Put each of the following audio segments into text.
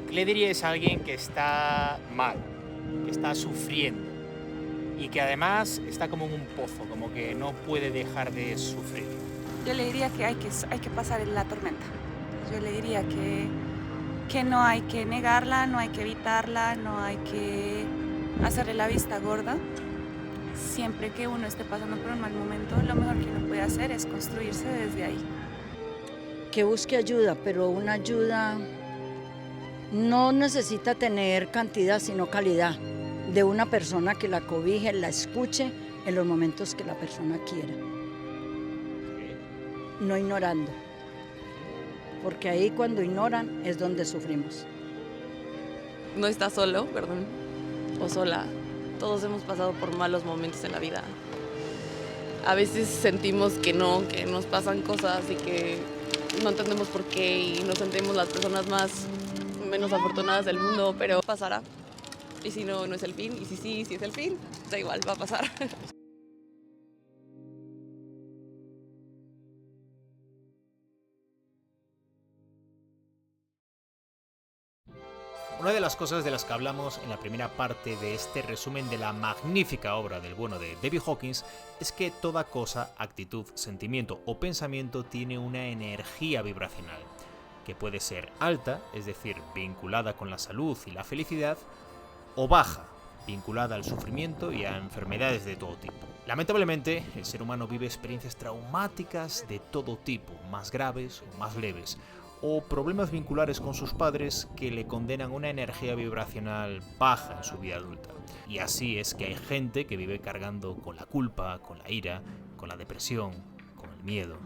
¿Qué le diríais a alguien que está mal, que está sufriendo y que además está como en un pozo, como que no puede dejar de sufrir? Yo le diría que hay que pasar la tormenta. Yo le diría que no hay que negarla, no hay que evitarla, no hay que hacerle la vista gorda. Siempre que uno esté pasando por un mal momento, lo mejor que uno puede hacer es construirse desde ahí. Que busque ayuda, pero una ayuda no necesita tener cantidad, sino calidad, de una persona que la cobije, la escuche en los momentos que la persona quiera, no ignorando, porque ahí cuando ignoran es donde sufrimos. No estás solo, perdón, o sola. Todos hemos pasado por malos momentos en la vida. A veces sentimos que nos pasan cosas y que no entendemos por qué y nos sentimos las personas menos afortunadas del mundo, pero pasará. Y si no, no es el fin. Y si sí, si es el fin, da igual, va a pasar. Una de las cosas de las que hablamos en la primera parte de este resumen de la magnífica obra del bueno de David Hawkins es que toda cosa, actitud, sentimiento o pensamiento tiene una energía vibracional, que puede ser alta, es decir, vinculada con la salud y la felicidad, o baja, vinculada al sufrimiento y a enfermedades de todo tipo. Lamentablemente, el ser humano vive experiencias traumáticas de todo tipo, más graves o más leves, o problemas vinculares con sus padres que le condenan una energía vibracional baja en su vida adulta. Y así es que hay gente que vive cargando con la culpa, con la ira, con la depresión, con el miedo,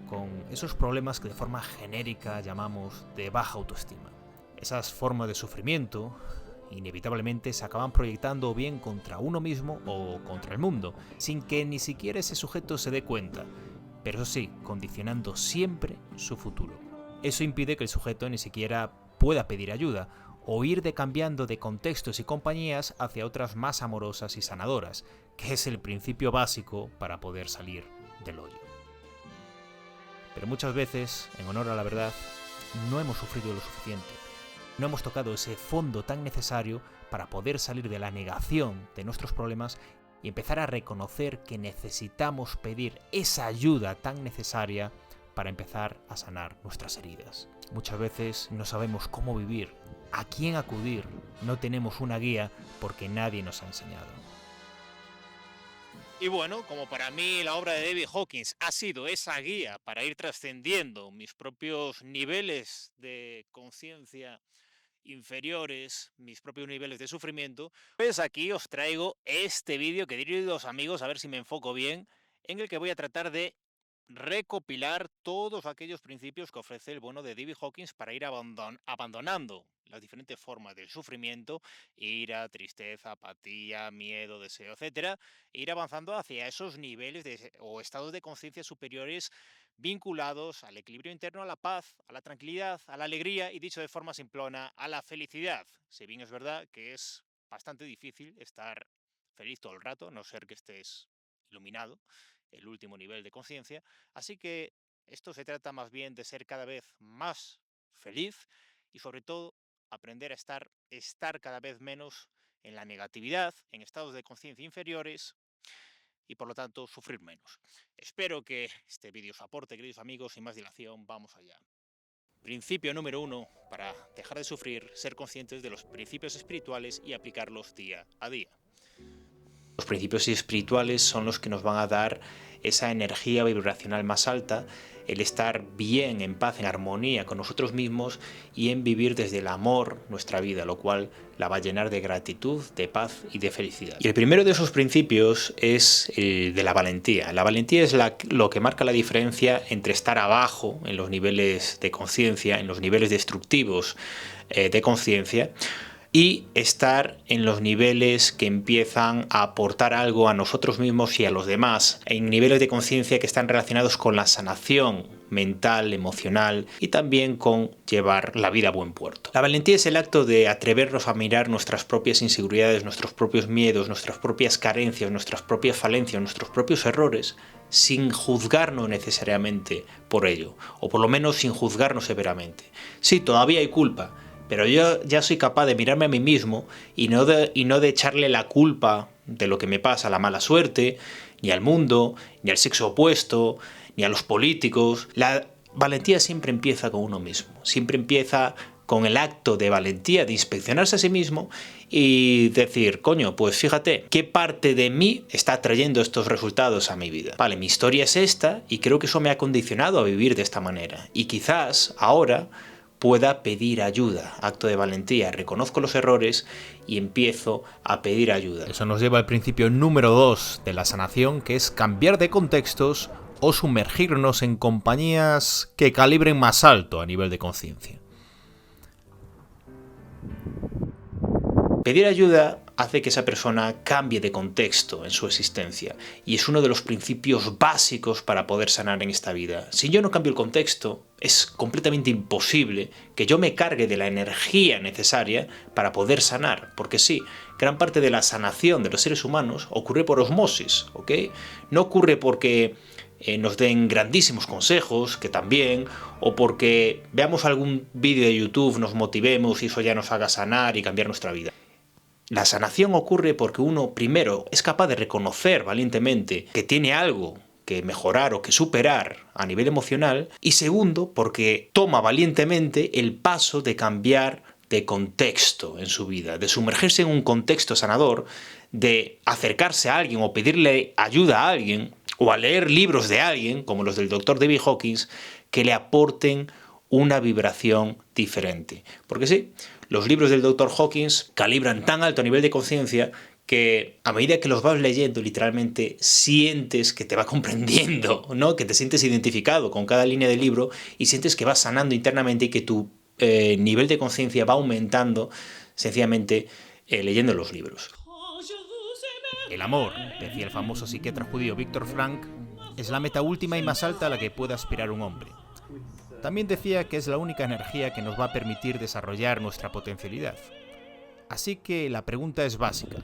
con esos problemas que de forma genérica llamamos de baja autoestima. Esas formas de sufrimiento inevitablemente se acaban proyectando o bien contra uno mismo o contra el mundo, sin que ni siquiera ese sujeto se dé cuenta, pero eso sí, condicionando siempre su futuro. Eso impide que el sujeto ni siquiera pueda pedir ayuda o ir cambiando de contextos y compañías hacia otras más amorosas y sanadoras, que es el principio básico para poder salir del hoyo. Pero muchas veces, en honor a la verdad, no hemos sufrido lo suficiente. No hemos tocado ese fondo tan necesario para poder salir de la negación de nuestros problemas y empezar a reconocer que necesitamos pedir esa ayuda tan necesaria para empezar a sanar nuestras heridas. Muchas veces no sabemos cómo vivir, a quién acudir, no tenemos una guía porque nadie nos ha enseñado. Y bueno, como para mí la obra de David Hawkins ha sido esa guía para ir trascendiendo mis propios niveles de conciencia inferiores, mis propios niveles de sufrimiento, pues aquí os traigo este vídeo que queridos amigos, a ver si me enfoco bien, en el que voy a tratar de recopilar todos aquellos principios que ofrece el bueno de David Hawkins para ir abandonando las diferentes formas del sufrimiento, ira, tristeza, apatía, miedo, deseo, etcétera, e ir avanzando hacia esos niveles o estados de conciencia superiores vinculados al equilibrio interno, a la paz, a la tranquilidad, a la alegría y, dicho de forma simplona, a la felicidad. Si bien es verdad que es bastante difícil estar feliz todo el rato, a no ser que estés iluminado, el último nivel de conciencia. Así que esto se trata más bien de ser cada vez más feliz y sobre todo aprender a estar cada vez menos en la negatividad, en estados de conciencia inferiores y por lo tanto sufrir menos. Espero que este vídeo os aporte, queridos amigos, sin más dilación, vamos allá. Principio número 1, para dejar de sufrir, ser conscientes de los principios espirituales y aplicarlos día a día. Los principios espirituales son los que nos van a dar esa energía vibracional más alta, el estar bien, en paz, en armonía con nosotros mismos y en vivir desde el amor nuestra vida, lo cual la va a llenar de gratitud, de paz y de felicidad. Y el primero de esos principios es el de la valentía. La valentía es lo que marca la diferencia entre estar abajo en los niveles de conciencia, en los niveles destructivos de conciencia, y estar en los niveles que empiezan a aportar algo a nosotros mismos y a los demás, en niveles de conciencia que están relacionados con la sanación mental, emocional y también con llevar la vida a buen puerto. La valentía es el acto de atrevernos a mirar nuestras propias inseguridades, nuestros propios miedos, nuestras propias carencias, nuestras propias falencias, nuestros propios errores, sin juzgarnos necesariamente por ello, o por lo menos sin juzgarnos severamente. Sí, todavía hay culpa, pero yo ya soy capaz de mirarme a mí mismo y no de echarle la culpa de lo que me pasa a la mala suerte, ni al mundo, ni al sexo opuesto, ni a los políticos. La valentía siempre empieza con uno mismo, siempre empieza con el acto de valentía, de inspeccionarse a sí mismo y decir, coño, pues fíjate, ¿qué parte de mí está trayendo estos resultados a mi vida? Vale, mi historia es esta y creo que eso me ha condicionado a vivir de esta manera. Y quizás ahora pueda pedir ayuda, acto de valentía, reconozco los errores y empiezo a pedir ayuda. Eso nos lleva al principio número 2 de la sanación, que es cambiar de contextos o sumergirnos en compañías que calibren más alto a nivel de conciencia. Pedir ayuda hace que esa persona cambie de contexto en su existencia y es uno de los principios básicos para poder sanar en esta vida. Si yo no cambio el contexto, es completamente imposible que yo me cargue de la energía necesaria para poder sanar, porque sí, gran parte de la sanación de los seres humanos ocurre por osmosis, ¿ok? No ocurre porque nos den grandísimos consejos, que también, o porque veamos algún vídeo de YouTube, nos motivemos y eso ya nos haga sanar y cambiar nuestra vida. La sanación ocurre porque uno, primero, es capaz de reconocer valientemente que tiene algo que mejorar o que superar a nivel emocional, y segundo, porque toma valientemente el paso de cambiar de contexto en su vida, de sumergirse en un contexto sanador, de acercarse a alguien o pedirle ayuda a alguien, o a leer libros de alguien, como los del Dr. David Hawkins, que le aporten una vibración diferente. Porque sí, los libros del Dr. Hawkins calibran tan alto a nivel de conciencia que a medida que los vas leyendo, literalmente sientes que te va comprendiendo, ¿no? Que te sientes identificado con cada línea del libro y sientes que vas sanando internamente y que tu nivel de conciencia va aumentando sencillamente leyendo los libros. El amor, decía el famoso psiquiatra judío Viktor Frankl, es la meta última y más alta a la que puede aspirar un hombre. También decía que es la única energía que nos va a permitir desarrollar nuestra potencialidad. Así que la pregunta es básica.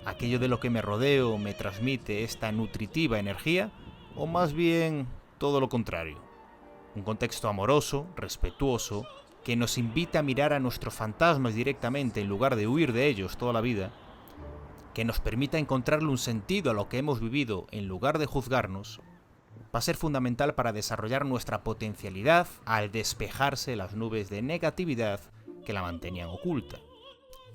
¿Aquello de lo que me rodeo me transmite esta nutritiva energía? ¿O más bien todo lo contrario? Un contexto amoroso, respetuoso, que nos invita a mirar a nuestros fantasmas directamente en lugar de huir de ellos toda la vida, que nos permita encontrarle un sentido a lo que hemos vivido en lugar de juzgarnos, va a ser fundamental para desarrollar nuestra potencialidad al despejarse las nubes de negatividad que la mantenían oculta.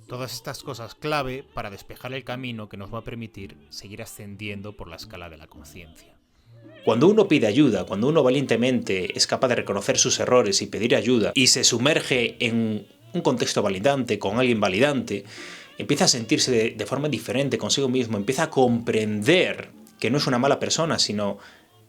Todas estas cosas clave para despejar el camino que nos va a permitir seguir ascendiendo por la escala de la conciencia. Cuando uno pide ayuda, cuando uno valientemente es capaz de reconocer sus errores y pedir ayuda y se sumerge en un contexto validante, con alguien validante, empieza a sentirse de forma diferente consigo mismo, empieza a comprender que no es una mala persona, sino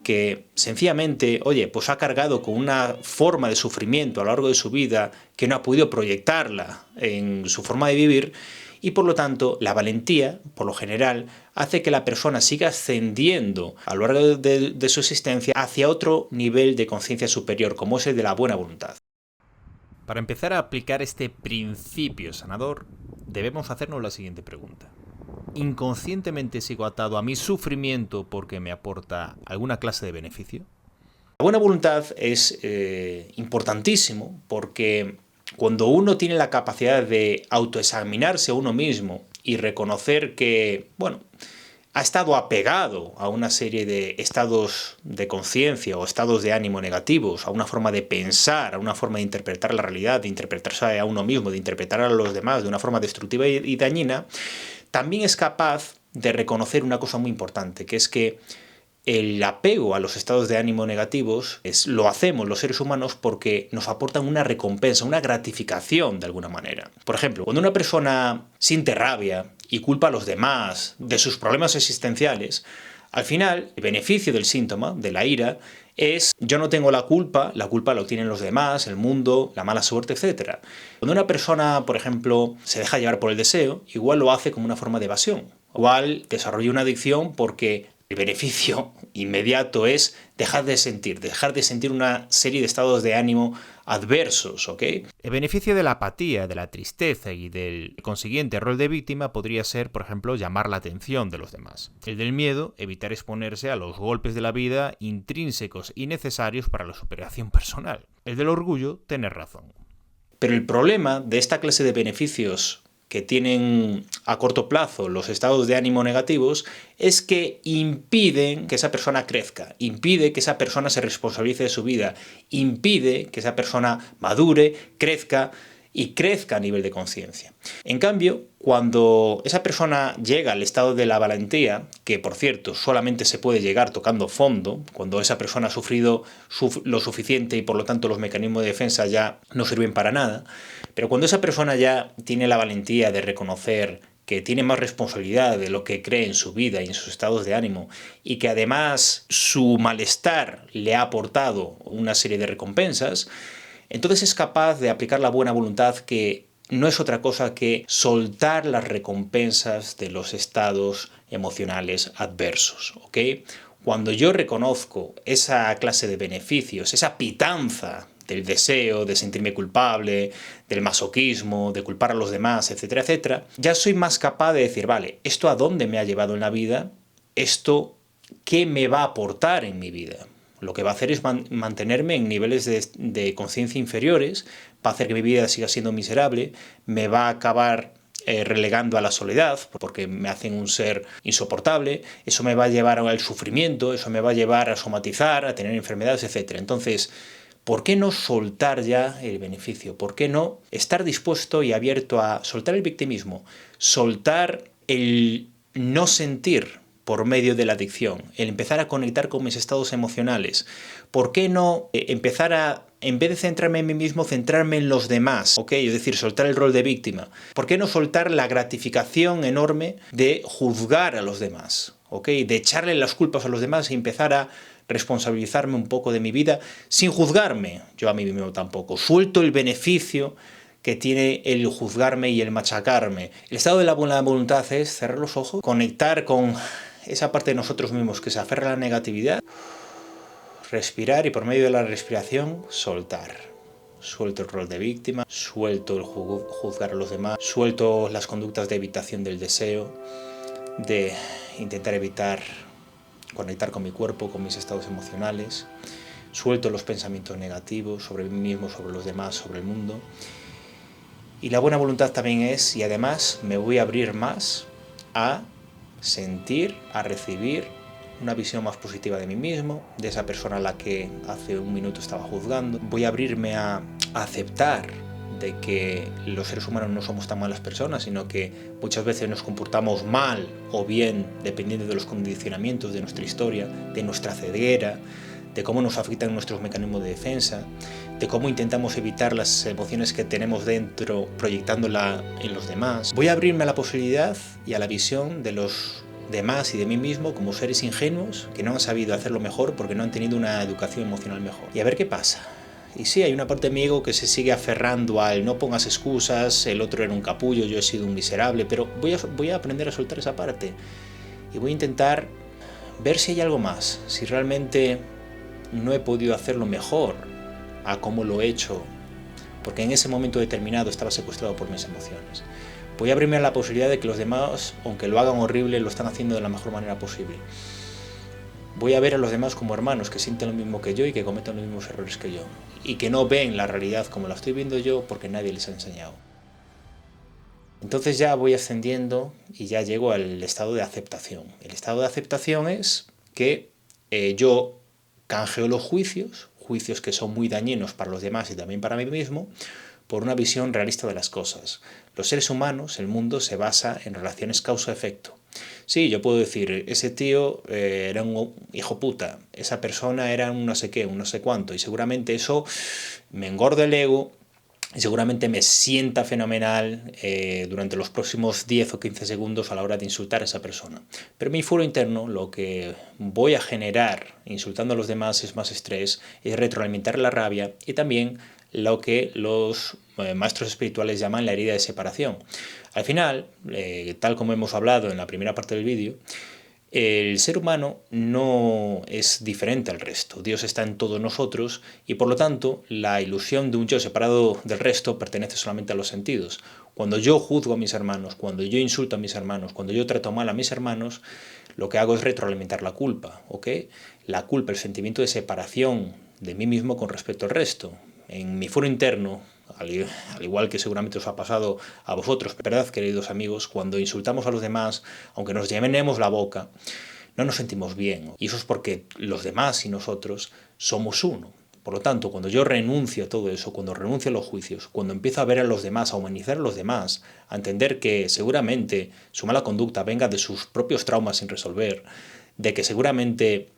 que sencillamente, oye, pues ha cargado con una forma de sufrimiento a lo largo de su vida que no ha podido proyectarla en su forma de vivir y por lo tanto la valentía, por lo general, hace que la persona siga ascendiendo a lo largo de su existencia hacia otro nivel de conciencia superior, como es el de la buena voluntad. Para empezar a aplicar este principio sanador, debemos hacernos la siguiente pregunta. ¿Inconscientemente sigo atado a mi sufrimiento porque me aporta alguna clase de beneficio? La buena voluntad es importantísimo porque cuando uno tiene la capacidad de autoexaminarse a uno mismo y reconocer que, bueno, ha estado apegado a una serie de estados de conciencia o estados de ánimo negativos, a una forma de pensar, a una forma de interpretar la realidad, de interpretarse a uno mismo, de interpretar a los demás de una forma destructiva y dañina, también es capaz de reconocer una cosa muy importante, que es que el apego a los estados de ánimo negativos lo hacemos los seres humanos porque nos aportan una recompensa, una gratificación de alguna manera. Por ejemplo, cuando una persona siente rabia y culpa a los demás de sus problemas existenciales, al final el beneficio del síntoma, de la ira, es yo no tengo la culpa lo tienen los demás, el mundo, la mala suerte, etc. Cuando una persona, por ejemplo, se deja llevar por el deseo, igual lo hace como una forma de evasión. Igual desarrolla una adicción porque el beneficio inmediato es dejar de sentir una serie de estados de ánimo adversos, ¿ok? El beneficio de la apatía, de la tristeza y del consiguiente rol de víctima podría ser, por ejemplo, llamar la atención de los demás. El del miedo, evitar exponerse a los golpes de la vida intrínsecos y necesarios para la superación personal. El del orgullo, tener razón. Pero el problema de esta clase de beneficios que tienen a corto plazo los estados de ánimo negativos es que impiden que esa persona crezca, impide que esa persona se responsabilice de su vida, impide que esa persona madure, crezca y crezca a nivel de conciencia. En cambio, cuando esa persona llega al estado de la valentía, que por cierto solamente se puede llegar tocando fondo, cuando esa persona ha sufrido lo suficiente y por lo tanto los mecanismos de defensa ya no sirven para nada, pero cuando esa persona ya tiene la valentía de reconocer que tiene más responsabilidad de lo que cree en su vida y en sus estados de ánimo, y que además su malestar le ha aportado una serie de recompensas, entonces es capaz de aplicar la buena voluntad, que no es otra cosa que soltar las recompensas de los estados emocionales adversos, ¿ok? Cuando yo reconozco esa clase de beneficios, esa pitanza del deseo, de sentirme culpable, del masoquismo, de culpar a los demás, etcétera, etcétera, ya soy más capaz de decir, vale, ¿esto a dónde me ha llevado en la vida? ¿Esto qué me va a aportar en mi vida? Lo que va a hacer es mantenerme en niveles de conciencia inferiores, va a hacer que mi vida siga siendo miserable, me va a acabar relegando a la soledad, porque me hacen un ser insoportable, eso me va a llevar al sufrimiento, eso me va a llevar a somatizar, a tener enfermedades, etc. Entonces, ¿por qué no soltar ya el beneficio? ¿Por qué no estar dispuesto y abierto a soltar el victimismo? Soltar el no sentir por medio de la adicción, el empezar a conectar con mis estados emocionales. ¿Por qué no empezar a, en vez de centrarme en mí mismo, centrarme en los demás? ¿Ok? Es decir, soltar el rol de víctima. ¿Por qué no soltar la gratificación enorme de juzgar a los demás? ¿Ok? De echarle las culpas a los demás y empezar a responsabilizarme un poco de mi vida sin juzgarme yo a mí mismo tampoco. Suelto el beneficio que tiene el juzgarme y el machacarme. El estado de la buena voluntad es cerrar los ojos, conectar con esa parte de nosotros mismos que se aferra a la negatividad, respirar y por medio de la respiración soltar. Suelto el rol de víctima, suelto el juzgar a los demás, suelto las conductas de evitación del deseo, de intentar evitar conectar con mi cuerpo, con mis estados emocionales, suelto los pensamientos negativos sobre mí mismo, sobre los demás, sobre el mundo. Y la buena voluntad también es, y además me voy a abrir más a sentir, a recibir una visión más positiva de mí mismo, de esa persona a la que hace un minuto estaba juzgando. Voy a abrirme a aceptar de que los seres humanos no somos tan malas personas, sino que muchas veces nos comportamos mal o bien dependiendo de los condicionamientos de nuestra historia, de nuestra ceguera, de cómo nos afectan nuestros mecanismos de defensa, de cómo intentamos evitar las emociones que tenemos dentro proyectándola en los demás. Voy a abrirme a la posibilidad y a la visión de los demás y de mí mismo como seres ingenuos que no han sabido hacerlo mejor porque no han tenido una educación emocional mejor. Y a ver qué pasa. Y sí, hay una parte de mi ego que se sigue aferrando al no pongas excusas, el otro era un capullo, yo he sido un miserable, pero voy a aprender a soltar esa parte y voy a intentar ver si hay algo más, si realmente no he podido hacerlo mejor a cómo lo he hecho, porque en ese momento determinado estaba secuestrado por mis emociones. Voy a abrirme a la posibilidad de que los demás, aunque lo hagan horrible, lo están haciendo de la mejor manera posible. Voy a ver a los demás como hermanos que sienten lo mismo que yo y que cometen los mismos errores que yo. Y que no ven la realidad como la estoy viendo yo porque nadie les ha enseñado. Entonces ya voy ascendiendo y ya llego al estado de aceptación. El estado de aceptación es que yo canjeo los juicios que son muy dañinos para los demás y también para mí mismo, por una visión realista de las cosas. Los seres humanos, el mundo, se basa en relaciones causa-efecto. Sí, yo puedo decir, ese tío era un hijo puta, esa persona era un no sé qué, un no sé cuánto, y seguramente eso me engorda el ego y seguramente me sienta fenomenal durante los próximos 10 o 15 segundos a la hora de insultar a esa persona. Pero en mi foro interno lo que voy a generar insultando a los demás es más estrés, es retroalimentar la rabia y también lo que los maestros espirituales llaman la herida de separación. Al final, tal como hemos hablado en la primera parte del vídeo, el ser humano no es diferente al resto. Dios está en todos nosotros y por lo tanto la ilusión de un yo separado del resto pertenece solamente a los sentidos. Cuando yo juzgo a mis hermanos, cuando yo insulto a mis hermanos, cuando yo trato mal a mis hermanos, lo que hago es retroalimentar la culpa, ¿ok? La culpa, el sentimiento de separación de mí mismo con respecto al resto. En mi foro interno, al igual que seguramente os ha pasado a vosotros, ¿verdad, queridos amigos? Cuando insultamos a los demás, aunque nos llenemos la boca, no nos sentimos bien. Y eso es porque los demás y nosotros somos uno. Por lo tanto, cuando yo renuncio a todo eso, cuando renuncio a los juicios, cuando empiezo a ver a los demás, a humanizar a los demás, a entender que seguramente su mala conducta venga de sus propios traumas sin resolver, de que seguramente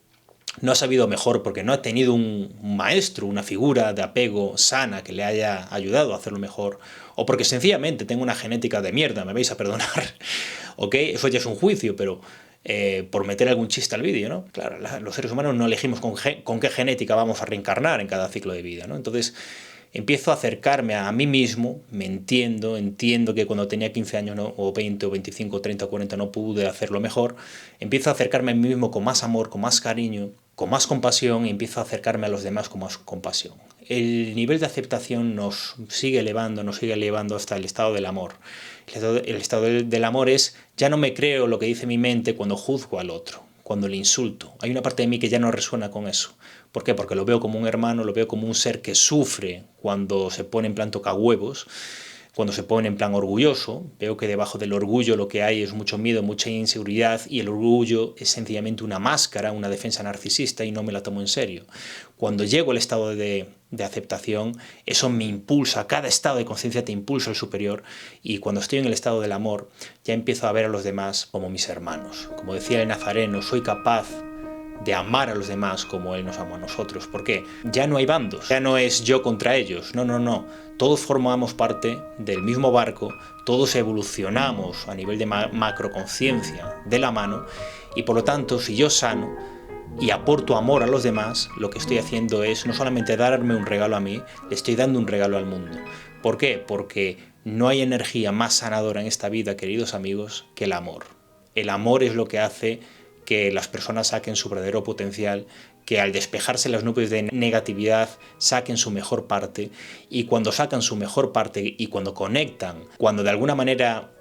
no ha sabido mejor porque no ha tenido un maestro, una figura de apego sana que le haya ayudado a hacerlo mejor, o porque sencillamente tengo una genética de mierda, me vais a perdonar, ¿ok? Eso ya es un juicio, pero por meter algún chiste al vídeo, ¿no? Claro, los seres humanos no elegimos con qué genética vamos a reencarnar en cada ciclo de vida, ¿no? Entonces empiezo a acercarme a mí mismo, me entiendo que cuando tenía 15 años ¿no? o 20 o 25, 30 o 40 no pude hacerlo mejor, empiezo a acercarme a mí mismo con más amor, con más cariño, con más compasión y empiezo a acercarme a los demás con más compasión. El nivel de aceptación nos sigue elevando hasta el estado del amor. El estado del amor es, ya no me creo lo que dice mi mente cuando juzgo al otro, cuando le insulto. Hay una parte de mí que ya no resuena con eso. ¿Por qué? Porque lo veo como un hermano, lo veo como un ser que sufre cuando se pone en plan tocahuevos, cuando se pone en plan orgulloso. Veo que debajo del orgullo lo que hay es mucho miedo, mucha inseguridad, y el orgullo es sencillamente una máscara, una defensa narcisista, y no me la tomo en serio. Cuando llego al estado de aceptación, eso me impulsa, cada estado de conciencia te impulsa al superior, y cuando estoy en el estado del amor, ya empiezo a ver a los demás como mis hermanos. Como decía el Nazareno, soy capaz de amar a los demás como Él nos amó a nosotros. Porque ya no hay bandos, ya no es yo contra ellos, no. Todos formamos parte del mismo barco, todos evolucionamos a nivel de macroconciencia de la mano, y por lo tanto, si yo sano y aporto amor a los demás, lo que estoy haciendo es no solamente darme un regalo a mí, le estoy dando un regalo al mundo. ¿Por qué? Porque no hay energía más sanadora en esta vida, queridos amigos, que el amor. El amor es lo que hace que las personas saquen su verdadero potencial, que al despejarse las nubes de negatividad saquen su mejor parte, y cuando sacan su mejor parte y cuando conectan, cuando de alguna manera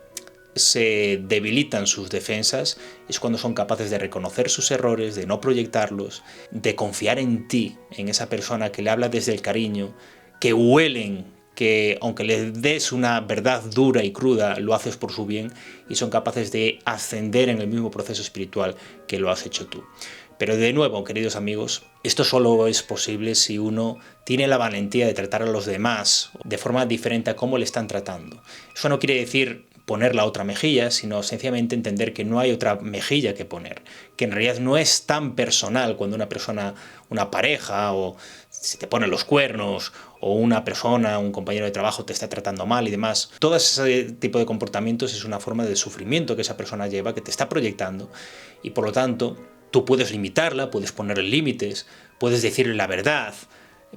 se debilitan sus defensas, es cuando son capaces de reconocer sus errores, de no proyectarlos, de confiar en ti, en esa persona que le habla desde el cariño, que huelen que aunque les des una verdad dura y cruda, lo haces por su bien, y son capaces de ascender en el mismo proceso espiritual que lo has hecho tú. Pero de nuevo, queridos amigos, esto solo es posible si uno tiene la valentía de tratar a los demás de forma diferente a cómo le están tratando. Eso no quiere decir poner la otra mejilla, sino sencillamente entender que no hay otra mejilla que poner, que en realidad no es tan personal cuando una persona, una pareja, o se te pone los cuernos, o una persona, un compañero de trabajo te está tratando mal y demás. Todo ese tipo de comportamientos es una forma de sufrimiento que esa persona lleva, que te está proyectando, y por lo tanto tú puedes limitarla, puedes ponerle límites, puedes decirle la verdad,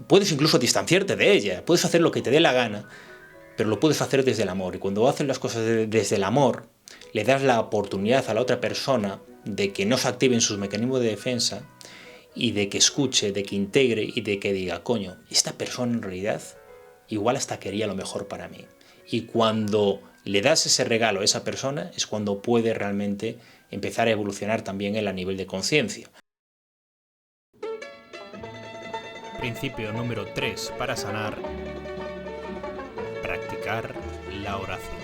puedes incluso distanciarte de ella, puedes hacer lo que te dé la gana, pero lo puedes hacer desde el amor. Y cuando haces las cosas desde el amor, le das la oportunidad a la otra persona de que no se activen sus mecanismos de defensa, y de que escuche, de que integre y de que diga, coño, esta persona en realidad igual hasta quería lo mejor para mí. Y cuando le das ese regalo a esa persona es cuando puede realmente empezar a evolucionar también él a nivel de conciencia. Principio número 3 para sanar: practicar la oración.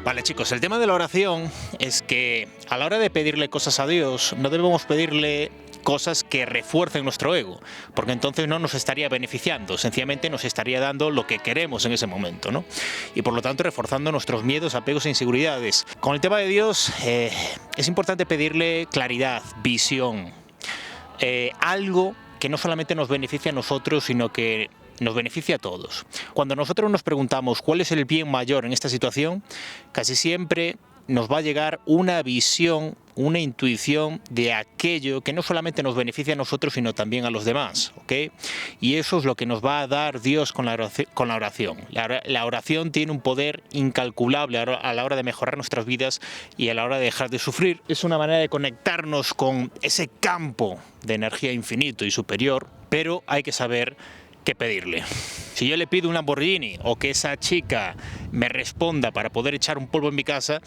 Vale, chicos, el tema de la oración es que a la hora de pedirle cosas a Dios no debemos pedirle cosas que refuercen nuestro ego, porque entonces no nos estaría beneficiando, sencillamente nos estaría dando lo que queremos en ese momento, ¿no? Y por lo tanto reforzando nuestros miedos, apegos e inseguridades. Con el tema de Dios es importante pedirle claridad, visión, algo que no solamente nos beneficie a nosotros, sino que nos beneficia a todos. Cuando nosotros nos preguntamos cuál es el bien mayor en esta situación, casi siempre nos va a llegar una visión, una intuición de aquello que no solamente nos beneficia a nosotros, sino también a los demás, ¿ok? Y eso es lo que nos va a dar Dios con la oración. La oración tiene un poder incalculable a la hora de mejorar nuestras vidas y a la hora de dejar de sufrir. Es una manera de conectarnos con ese campo de energía infinito y superior, pero hay que saber que pedirle. Si yo le pido un Lamborghini o que esa chica me responda para poder echar un polvo en mi casa,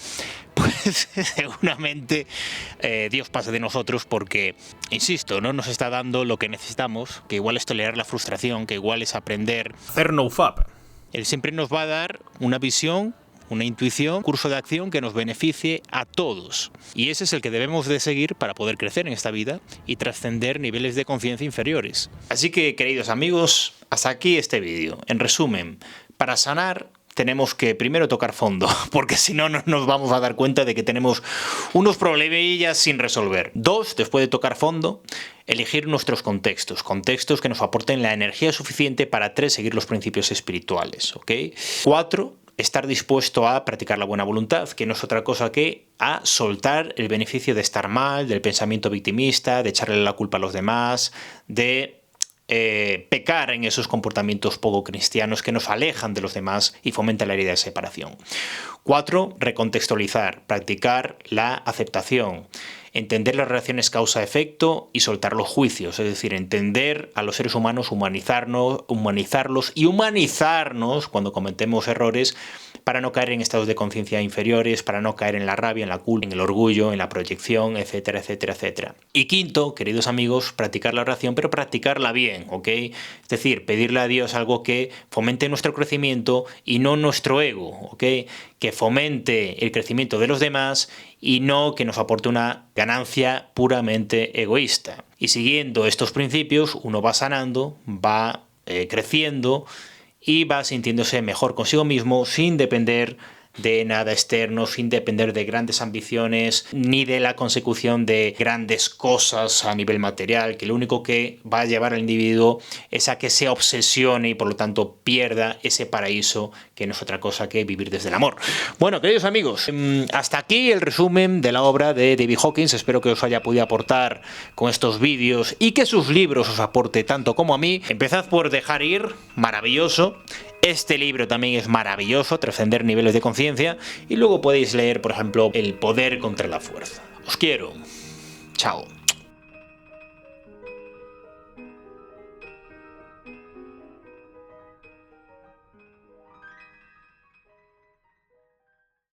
pues seguramente Dios pasa de nosotros porque, insisto, no nos está dando lo que necesitamos, que igual es tolerar la frustración, que igual es aprender. Hacer nofap. Él siempre nos va a dar una visión, una intuición, un curso de acción que nos beneficie a todos. Y ese es el que debemos de seguir para poder crecer en esta vida y trascender niveles de conciencia inferiores. Así que, queridos amigos, hasta aquí este vídeo. En resumen, para sanar tenemos que primero tocar fondo, porque si no, no nos vamos a dar cuenta de que tenemos unos problemillas sin resolver. 2, después de tocar fondo, elegir nuestros contextos que nos aporten la energía suficiente para 3, seguir los principios espirituales, ¿ok? 4, estar dispuesto a practicar la buena voluntad, que no es otra cosa que a soltar el beneficio de estar mal, del pensamiento victimista, de echarle la culpa a los demás, de pecar en esos comportamientos poco cristianos que nos alejan de los demás y fomentan la herida de separación. 4, recontextualizar, practicar la aceptación, entender las relaciones causa-efecto y soltar los juicios, es decir, entender a los seres humanos, humanizarlos y humanizarnos cuando cometemos errores para no caer en estados de conciencia inferiores, para no caer en la rabia, en la culpa, en el orgullo, en la proyección, etcétera, etcétera, etcétera. Y 5, queridos amigos, practicar la oración, pero practicarla bien, ¿ok? Es decir, pedirle a Dios algo que fomente nuestro crecimiento y no nuestro ego, ¿ok? Que fomente el crecimiento de los demás y no que nos aporte una ganancia puramente egoísta. Y siguiendo estos principios, uno va sanando, va creciendo y va sintiéndose mejor consigo mismo sin depender de nada externo, sin depender de grandes ambiciones ni de la consecución de grandes cosas a nivel material, que lo único que va a llevar al individuo es a que se obsesione y por lo tanto pierda ese paraíso que no es otra cosa que vivir desde el amor. Bueno, queridos amigos, hasta aquí el resumen de la obra de David Hawkins. Espero que os haya podido aportar con estos vídeos y que sus libros os aporte tanto como a mí. Empezad por Dejar ir, maravilloso. Este libro también es maravilloso, Trascender niveles de conciencia, y luego podéis leer, por ejemplo, El poder contra la fuerza. Os quiero. Chao.